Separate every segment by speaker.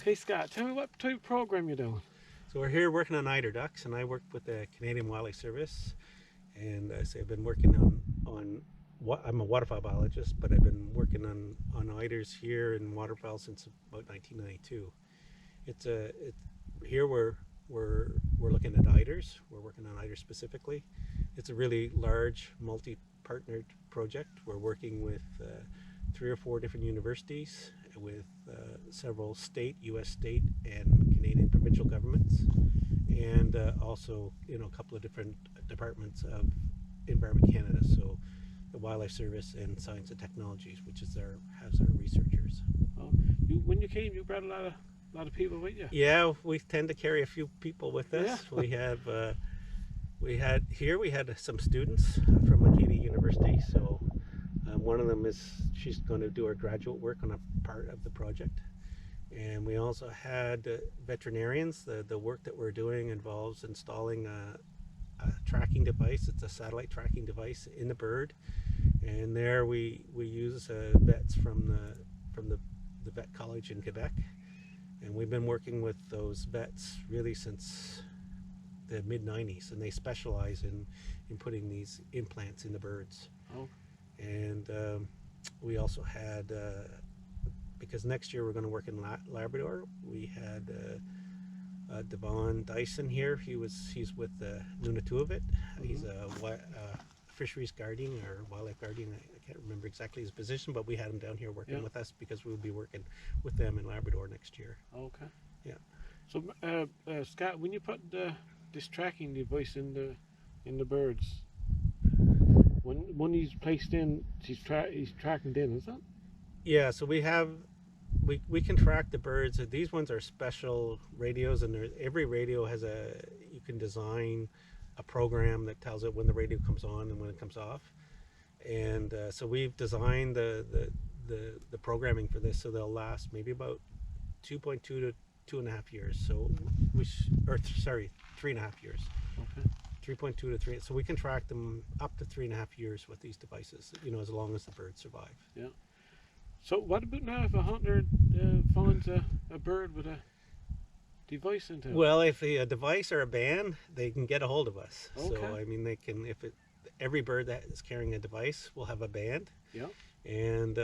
Speaker 1: Hey Scott, tell me what type of program you're doing.
Speaker 2: So we're here working on eider ducks, and I work with the Canadian Wildlife Service. And I say I've been working on what I'm a waterfowl biologist, but I've been working on eiders here in waterfowl since about 1992. Here we're looking at eiders. We're working on eiders specifically. It's a really large multi-partnered project. We're working with 3 or 4 different universities, with several U.S. state and Canadian provincial governments, and also a couple of different departments of Environment Canada. So the Wildlife Service and Science and Technologies, which has our researchers.
Speaker 1: Oh, when you came, you brought a lot of people with you.
Speaker 2: Yeah, we tend to carry a few people with us.
Speaker 1: Yeah.
Speaker 2: We had some students from Acadia University. So one of them she's going to do her graduate work on a part of the project. And we also had veterinarians. The work that we're doing involves installing a tracking device. It's a satellite tracking device in the bird, and there we use vets from the vet college in Quebec, and we've been working with those vets really since the mid-90s, and they specialize in putting these implants in the birds.
Speaker 1: Oh.
Speaker 2: And we also had because next year we're going to work in Labrador. We had Devon Dyson here. He's with Nunatuavut. He's a fisheries guardian or wildlife guardian. I can't remember exactly his position, but we had him down here working with us because we'll be working with them in Labrador next year.
Speaker 1: Okay.
Speaker 2: Yeah.
Speaker 1: So Scott, when you put this tracking device in the birds, when he's placed in, he's tracking in, is that?
Speaker 2: Yeah. So we can track the birds. These ones are special radios, and every radio has you can design a program that tells it when the radio comes on and when it comes off. And so we've designed the programming for this so they'll last maybe about 2.2 to 2.5 years. So 3.5 years.
Speaker 1: Okay.
Speaker 2: 3.2 to 3. So we can track them up to 3.5 years with these devices. As long as the birds survive.
Speaker 1: Yeah. So what about now if a hunter finds a bird with a device into it?
Speaker 2: Well, if a device or a band, they can get a hold of us.
Speaker 1: Okay.
Speaker 2: So I mean, they can every bird that is carrying a device will have a band.
Speaker 1: Yeah.
Speaker 2: And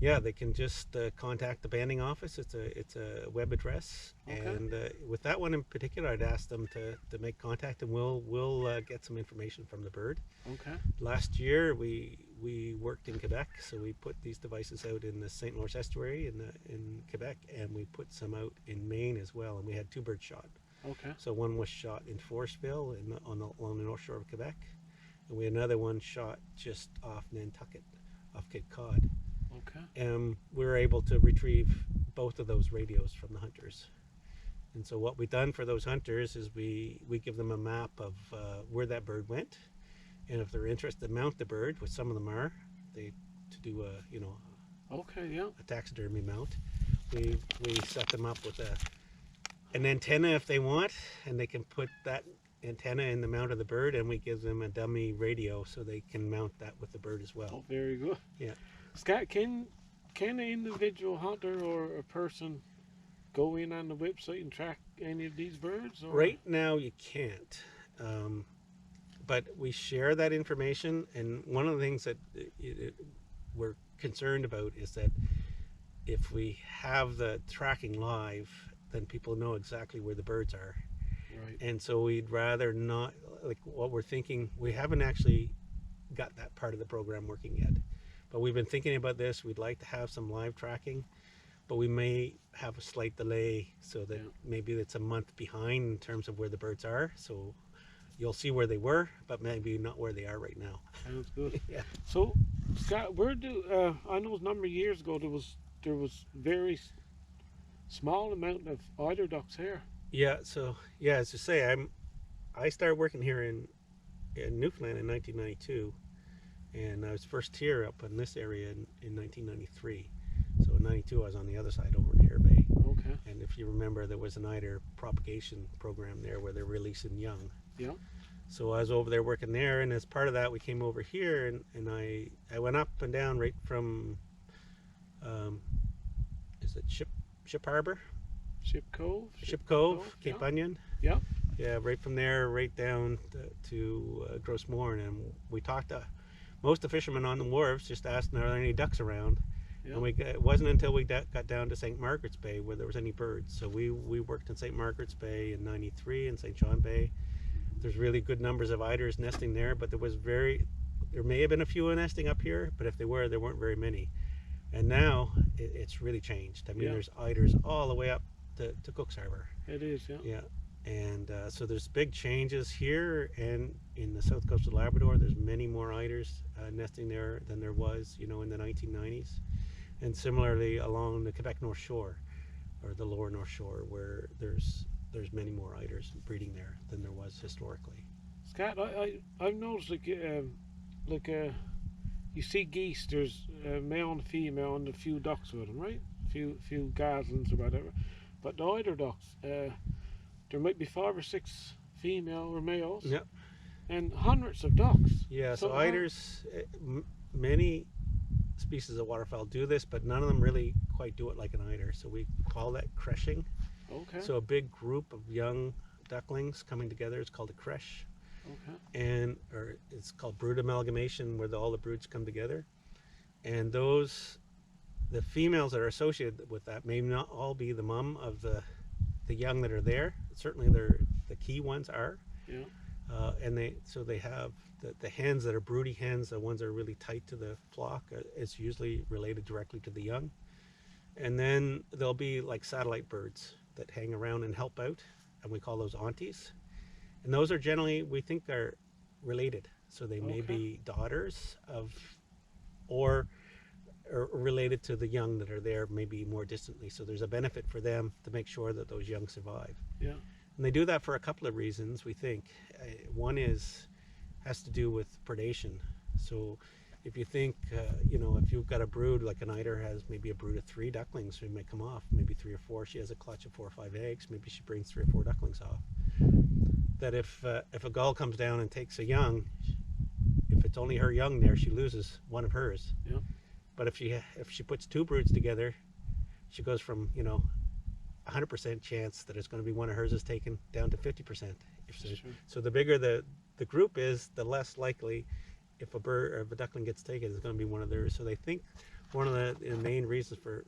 Speaker 2: they can just contact the banding office. It's a web address.
Speaker 1: Okay.
Speaker 2: And with that one in particular, I'd ask them to make contact, and we'll get some information from the bird.
Speaker 1: Okay.
Speaker 2: Last year we worked in Quebec, so we put these devices out in the St. Lawrence estuary in Quebec, and we put some out in Maine as well, and we had 2 birds shot. Okay. So one was shot in Forestville along the north shore of Quebec, and we had another one shot just off Nantucket, off Cape Cod.
Speaker 1: Okay.
Speaker 2: And we were able to retrieve both of those radios from the hunters. And so what we've done for those hunters is we give them a map of where that bird went, and if they're interested to mount the bird, which some of them are, to do a taxidermy mount. We set them up with an antenna if they want, and they can put that antenna in the mount of the bird, and we give them a dummy radio so they can mount that with the bird as well.
Speaker 1: Oh, very good.
Speaker 2: Yeah.
Speaker 1: Scott, can an individual hunter or a person go in on the website and track any of these birds? Or?
Speaker 2: Right now you can't, but we share that information, and one of the things that we're concerned about is that if we have the tracking live, then people know exactly where the birds are.
Speaker 1: Right.
Speaker 2: And so we'd rather not, like what we're thinking, we haven't actually got that part of the program working yet. But we've been thinking about this. We'd like to have some live tracking, but we may have a slight delay so that maybe it's a month behind in terms of where the birds are. So you'll see where they were, but maybe not where they are right now.
Speaker 1: Sounds good.
Speaker 2: Yeah.
Speaker 1: So, Scott, I know a number of years ago there was very small amount of eider ducks here.
Speaker 2: Yeah. So as you say, I started working here in Newfoundland in 1992. And I was first here up in this area in 1993. So in 92 I was on the other side over in Hare Bay.
Speaker 1: Okay.
Speaker 2: And if you remember, there was an eider propagation program there where they're releasing young.
Speaker 1: Yeah.
Speaker 2: So I was over there working there, and as part of that we came over here, and I went up and down right from is it Ship Harbor Ship Cove, Cape
Speaker 1: yeah.
Speaker 2: Onion.
Speaker 1: Yeah.
Speaker 2: Yeah, right from there, right down to Gross Mourne, and we talked to most of the fishermen on the wharves, just asking are there any ducks around.
Speaker 1: Yeah.
Speaker 2: And it wasn't until we got down to St. Margaret's Bay where there was any birds. So we worked in St. Margaret's Bay in '93 and St. John Bay. There's really good numbers of eiders nesting there, but there may have been a few nesting up here, but if there weren't very many. And now it's really changed. I mean,
Speaker 1: Yeah.
Speaker 2: there's eiders all the way up to Cook's Harbor.
Speaker 1: It is, yeah.
Speaker 2: Yeah. And so there's big changes here, and in the south coast of Labrador, there's many more eiders nesting there than there was, in the 1990s. And similarly along the Quebec North Shore, or the lower North Shore, where there's many more eiders breeding there than there was historically.
Speaker 1: Scott, I've noticed you see geese. There's a male and female, and a few ducks with them, right? Few goslings or whatever. But the eider ducks, there might be 5 or 6 female or males.
Speaker 2: Yep.
Speaker 1: And hundreds of ducks.
Speaker 2: Yeah. So eiders, many species of waterfowl do this, but none of them really quite do it like an eider. So we call that creshing.
Speaker 1: Okay.
Speaker 2: So a big group of young ducklings coming together is called a creche.
Speaker 1: Okay.
Speaker 2: Or it's called brood amalgamation, where all the broods come together. And the females that are associated with that may not all be the mom of the young that are there. Certainly the key ones are.
Speaker 1: Yeah.
Speaker 2: And they have the hens that are broody hens, the ones that are really tight to the flock, it's usually related directly to the young. And then there'll be like satellite birds that hang around and help out, and we call those aunties. And those are generally, we think, are related. So they may be daughters of, or related to the young that are there, maybe more distantly. So there's a benefit for them to make sure that those young survive.
Speaker 1: Yeah.
Speaker 2: And they do that for a couple of reasons, we think. One has to do with predation. So if you think, if you've got a brood, like an eider has maybe a brood of 3 ducklings, so it may come off, maybe 3 or 4. She has a clutch of 4 or 5 eggs, maybe she brings 3 or 4 ducklings off. That if a gull comes down and takes a young, if it's only her young there, she loses one of hers.
Speaker 1: Yeah.
Speaker 2: But if she puts 2 broods together, she goes from 100% chance that it's going to be one of hers is taken down to 50%. So the bigger the group is, the less likely if a bird or if a duckling gets taken is going to be one of theirs. So they think one of the main reasons for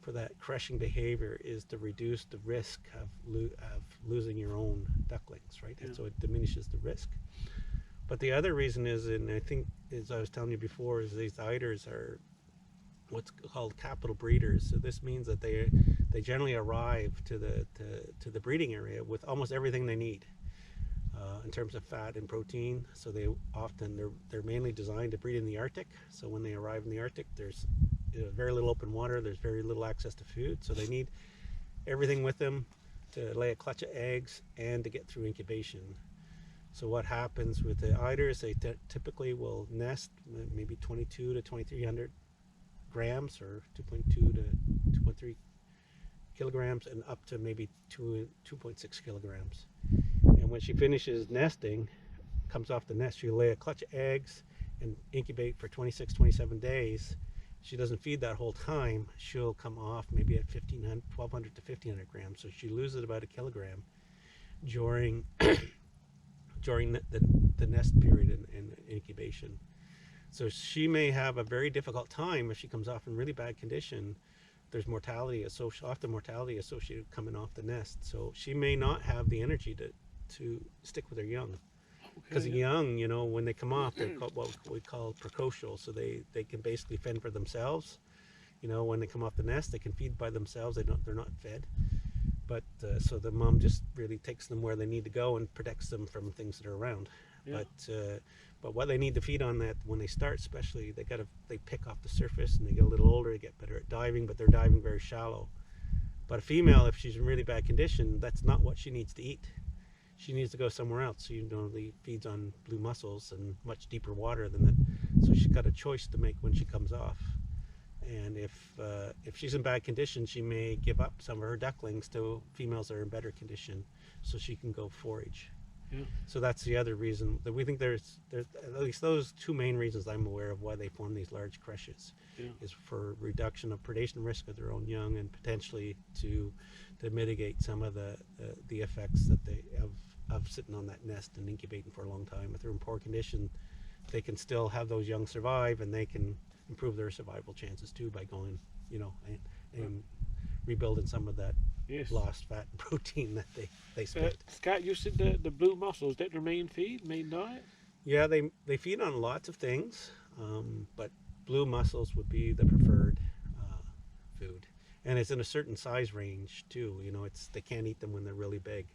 Speaker 2: that creshing behavior is to reduce the risk of losing your own ducklings, right?
Speaker 1: Yeah.
Speaker 2: And so it diminishes the risk. But the other reason is, and I think, as I was telling you before, is these eiders are what's called capital breeders. So this means that they generally arrive to the breeding area with almost everything they need in terms of fat and protein. So they're mainly designed to breed in the Arctic. So when they arrive in the Arctic, there's very little open water, there's very little access to food, so they need everything with them to lay a clutch of eggs and to get through incubation. So what happens with the eiders, they typically will nest maybe 22 to 2300 grams, or 2.2 to 2.3 kilograms, and up to maybe 2.6 kilograms. And when she finishes nesting, comes off the nest, she'll lay a clutch of eggs and incubate for 26, 27 days. She doesn't feed that whole time. She'll come off maybe at 1,200 to 1,500 grams. So she loses about a kilogram during the nest period and incubation. So she may have a very difficult time if she comes off in really bad condition. There's often mortality associated with coming off the nest. So she may not have the energy to stick with her young. Because the young, when they come off, they're called what we call precocial. So they can basically fend for themselves. When they come off the nest, they can feed by themselves. They're not fed. But so the mom just really takes them where they need to go and protects them from things that are around. Yeah. But what they need to feed on, that when they start, especially, they pick off the surface, and they get a little older, they get better at diving, but they're diving very shallow. But a female, if she's in really bad condition, that's not what she needs to eat. She needs to go somewhere else. So feeds on blue mussels and much deeper water than that. So she's got a choice to make when she comes off. And if she's in bad condition, she may give up some of her ducklings to females that are in better condition, so she can go forage.
Speaker 1: Yeah.
Speaker 2: So that's the other reason that we think there's at least those two main reasons I'm aware of why they form these large creches,
Speaker 1: Yeah.
Speaker 2: is for reduction of predation risk of their own young, and potentially to mitigate some of the effects that they of sitting on that nest and incubating for a long time. If they're in poor condition, they can still have those young survive, and they can improve their survival chances too by going, and rebuilding some of that
Speaker 1: Yes.
Speaker 2: lost fat and protein that they spent.
Speaker 1: Scott, you said the blue mussels, that their main feed, main diet?
Speaker 2: Yeah, they feed on lots of things, but blue mussels would be the preferred food, and it's in a certain size range too. They can't eat them when they're really big.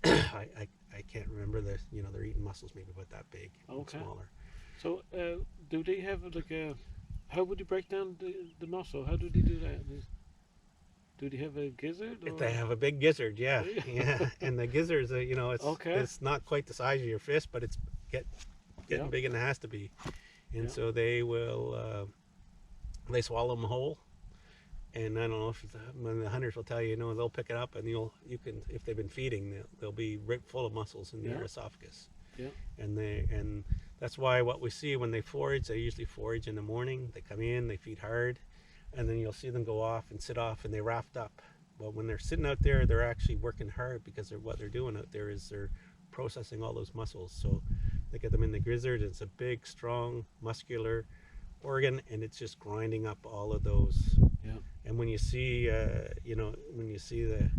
Speaker 2: I can't remember they're eating mussels maybe about that big,
Speaker 1: Okay.
Speaker 2: smaller.
Speaker 1: So, do they have like a? How would you break down the mussel? How do they do that? Do they have a gizzard? Or?
Speaker 2: They have a big gizzard, yeah,
Speaker 1: Do you?
Speaker 2: yeah, and the gizzard's
Speaker 1: Okay.
Speaker 2: it's not quite the size of your fist, but it's getting
Speaker 1: Yeah.
Speaker 2: big, and it has to be, and
Speaker 1: Yeah.
Speaker 2: so they will they swallow them whole. And I don't know if when the hunters will tell you, they'll pick it up, and you can, if they've been feeding, they'll be full of mussels in their
Speaker 1: Yeah.
Speaker 2: esophagus.
Speaker 1: Yeah.
Speaker 2: And that's why what we see when they forage, they usually forage in the morning. They come in, they feed hard, and then you'll see them go off and sit off, and they raft up. But when they're sitting out there, they're actually working hard, because what they're doing out there is they're processing all those mussels. So they get them in the gizzard. It's a big, strong, muscular organ, and it's just grinding up all of those.
Speaker 1: Yeah.
Speaker 2: And when you see, when you see the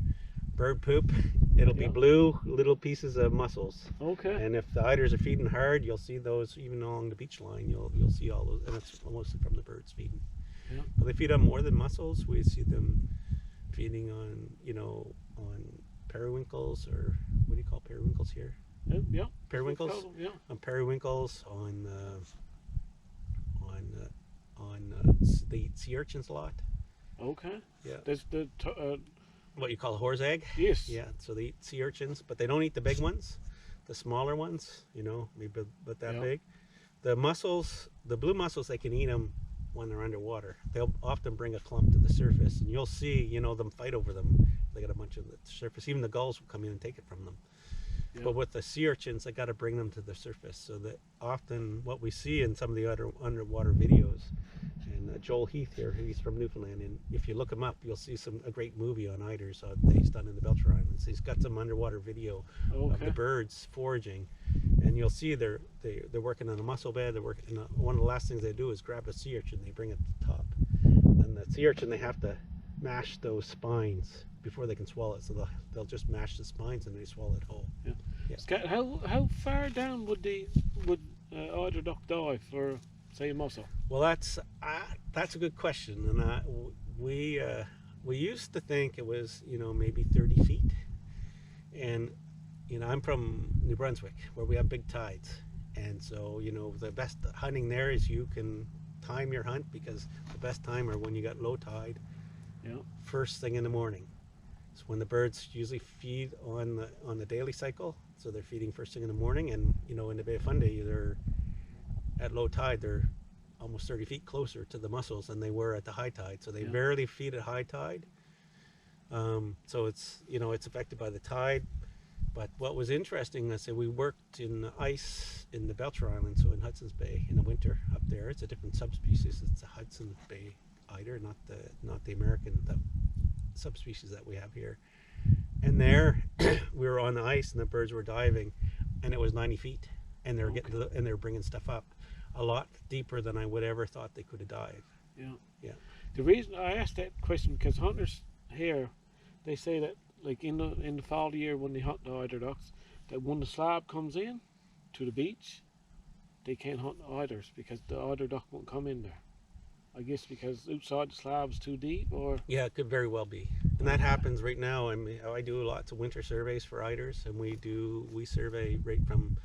Speaker 2: bird poop, it'll be
Speaker 1: Yeah.
Speaker 2: blue little pieces of mussels.
Speaker 1: Okay.
Speaker 2: And if the eiders are feeding hard, you'll see those even along the beach line. You'll see all those, and it's mostly from the birds feeding.
Speaker 1: Yeah.
Speaker 2: But they feed on more than mussels. We see them feeding on, on periwinkles, or what do you call periwinkles here?
Speaker 1: Yeah.
Speaker 2: Periwinkles.
Speaker 1: Yeah.
Speaker 2: On periwinkles, they eat sea urchins a lot.
Speaker 1: Okay.
Speaker 2: Yeah.
Speaker 1: There's
Speaker 2: What you call a horse egg.
Speaker 1: yes.
Speaker 2: Yeah, so they eat sea urchins, but they don't eat the big ones. The smaller ones, maybe about that
Speaker 1: Yeah.
Speaker 2: big. The mussels, the blue mussels, they can eat them when they're underwater. They'll often bring a clump to the surface, and you'll see, them fight over them. They got a bunch of the surface. Even the gulls will come in and take it from them.
Speaker 1: Yeah.
Speaker 2: But with the sea urchins, they got to bring them to the surface. So that often what we see in some of the other underwater videos, and Joel Heath here, he's from Newfoundland, and if you look him up, you'll see a great movie on eiders that he's done in the Belcher Islands. He's got some underwater video of
Speaker 1: Okay.
Speaker 2: the birds foraging, and you'll see they're working on a mussel bed. They're working. One of the last things they do is grab a sea urchin. They bring it to the top, and the sea urchin, they have to mash those spines before they can swallow it. So they'll just mash the spines and they swallow it whole. Yeah.
Speaker 1: Scott, how far down would eider duck die for, say, a mussel?
Speaker 2: Well, that's a good question, and we used to think it was maybe 30 feet, and I'm from New Brunswick, where we have big tides, and so the best hunting there is you can time your hunt, because the best time are when you got low tide,
Speaker 1: Yeah.
Speaker 2: first thing in the morning. It's when the birds usually feed on the daily cycle, so they're feeding first thing in the morning, and in the Bay of Fundy, they're at low tide, they're almost 30 feet closer to the mussels than they were at the high tide, so they
Speaker 1: Yeah.
Speaker 2: rarely feed at high tide. So it's it's affected by the tide. But what was interesting, I said, we worked in the ice in the Belcher Islands, so in Hudson's Bay in the winter up there. It's a different subspecies. It's a Hudson Bay eider, not the American subspecies that we have here. And there, we were on the ice, and the birds were diving, and it was 90 feet, and they're getting and they're bringing stuff up a lot deeper than I would ever thought they could have dived.
Speaker 1: Yeah.
Speaker 2: Yeah.
Speaker 1: The reason I asked that question, because hunters here, they say that like in the fall year when they hunt the eider ducks, that when the slab comes in to the beach, they can't hunt the eiders because the eider duck won't come in there. I guess because outside the slab's too deep, or
Speaker 2: Yeah, it could very well be, and that happens right now. I mean, I do lots of winter surveys for eiders, and we survey right from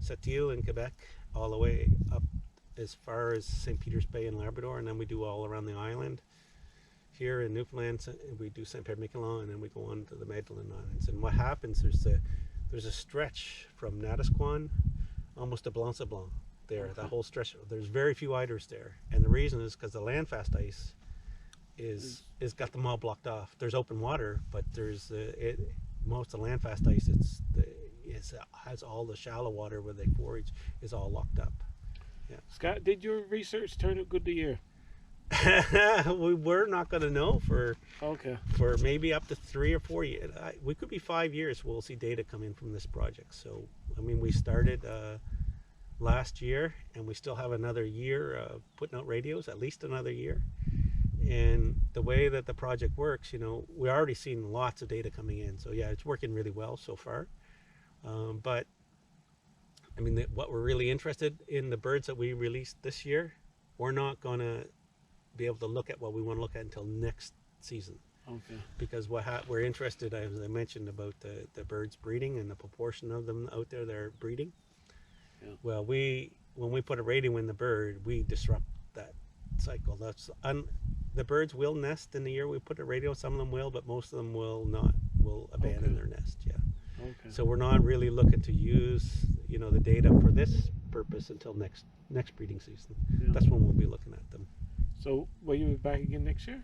Speaker 2: Sept-Îles in Quebec all the way up as far as St. Peter's Bay in Labrador, and then we do all around the island. Here in Newfoundland, we do St. Pierre-Miquelon, and then we go on to the Magdalen Islands. And what happens, there's a stretch from Natisquan almost to Blanc Blanc there, that whole stretch. There's very few eiders there, and the reason is because the landfast ice is got them all blocked off. There's open water, but there's most of the landfast ice, has all the shallow water where they forage is all locked up.
Speaker 1: Scott, did your research turn out good the year?
Speaker 2: We're not going to know for
Speaker 1: Okay.
Speaker 2: maybe up to 3 or 4 years. We could be 5 years. We'll see data come in from this project. So, I mean, we started last year, and we still have another year putting out radios, at least another year. And the way that the project works, you know, we're already seeing lots of data coming in. So yeah, it's working really well so far. But I mean, what we're really interested in, the birds that we released this year, we're not going to be able to look at what we want to look at until next season.
Speaker 1: Okay.
Speaker 2: Because we're interested, as I mentioned, about the birds breeding and the proportion of them out there that are breeding.
Speaker 1: Yeah.
Speaker 2: Well, when we put a radio in the bird, we disrupt that cycle. The birds will nest in the year we put a radio. Some of them will, but most of them will not. Will abandon their nest. Yeah.
Speaker 1: Okay.
Speaker 2: So we're not really looking to use, you know, the data for this purpose until next breeding season.
Speaker 1: Yeah.
Speaker 2: That's when we'll be looking at them.
Speaker 1: So will you be back again next year?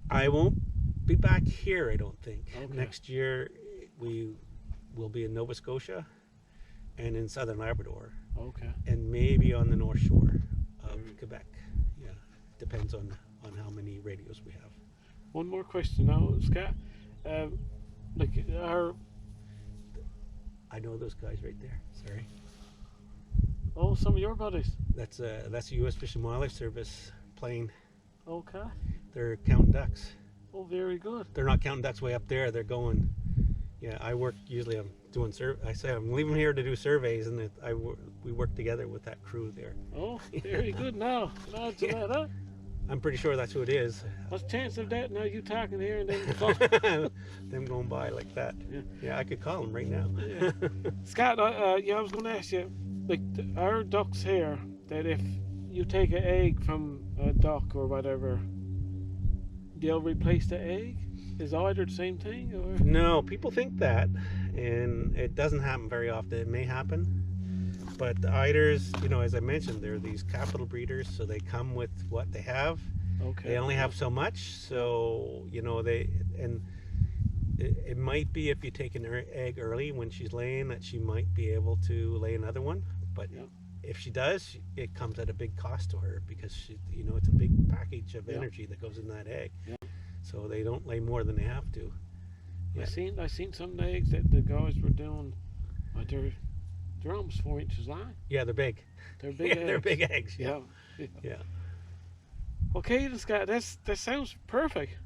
Speaker 2: I won't be back here, I don't think.
Speaker 1: Okay.
Speaker 2: Next year we will be in Nova Scotia and in southern Labrador,
Speaker 1: Okay.
Speaker 2: and maybe on the North Shore of Quebec. Yeah, depends on how many radios we have.
Speaker 1: One more question now, Scott. Like
Speaker 2: I know those guys right there. Sorry.
Speaker 1: some of your buddies.
Speaker 2: That's the U.S. Fish and Wildlife Service plane.
Speaker 1: Okay.
Speaker 2: They're counting ducks.
Speaker 1: Oh, very good.
Speaker 2: They're not counting ducks way up there. They're going. Yeah, I'm doing I say I'm leaving here to do surveys, and we work together with that crew there.
Speaker 1: Oh, very good. Now, to that, huh?
Speaker 2: I'm pretty sure that's who it is.
Speaker 1: What's the chance of that? Now you talking here and then
Speaker 2: Them going by like that.
Speaker 1: Yeah.
Speaker 2: Yeah, I could call them right now.
Speaker 1: Yeah. Scott, I was going to ask you, like, our ducks here, that if you take an egg from a duck or whatever, they'll replace the egg? Is either the same thing, or?
Speaker 2: No, people think that, and it doesn't happen very often. It may happen, but the eiders, you know, as I mentioned, they're these capital breeders, so they come with what they have.
Speaker 1: Okay.
Speaker 2: They only have so much, so you know it might be if you take an egg early when she's laying that she might be able to lay another one, but
Speaker 1: Yeah.
Speaker 2: if she does, it comes at a big cost to her because it's a big package of energy that goes in that egg.
Speaker 1: Yeah.
Speaker 2: So they don't lay more than they have to. Yeah.
Speaker 1: I seen some eggs that the guys were doing. They're almost 4 inches long.
Speaker 2: Yeah, they're big.
Speaker 1: They're big.
Speaker 2: Yeah,
Speaker 1: eggs.
Speaker 2: they're big eggs. Yeah.
Speaker 1: Yeah.
Speaker 2: Yeah.
Speaker 1: Okay, Scott. That sounds perfect.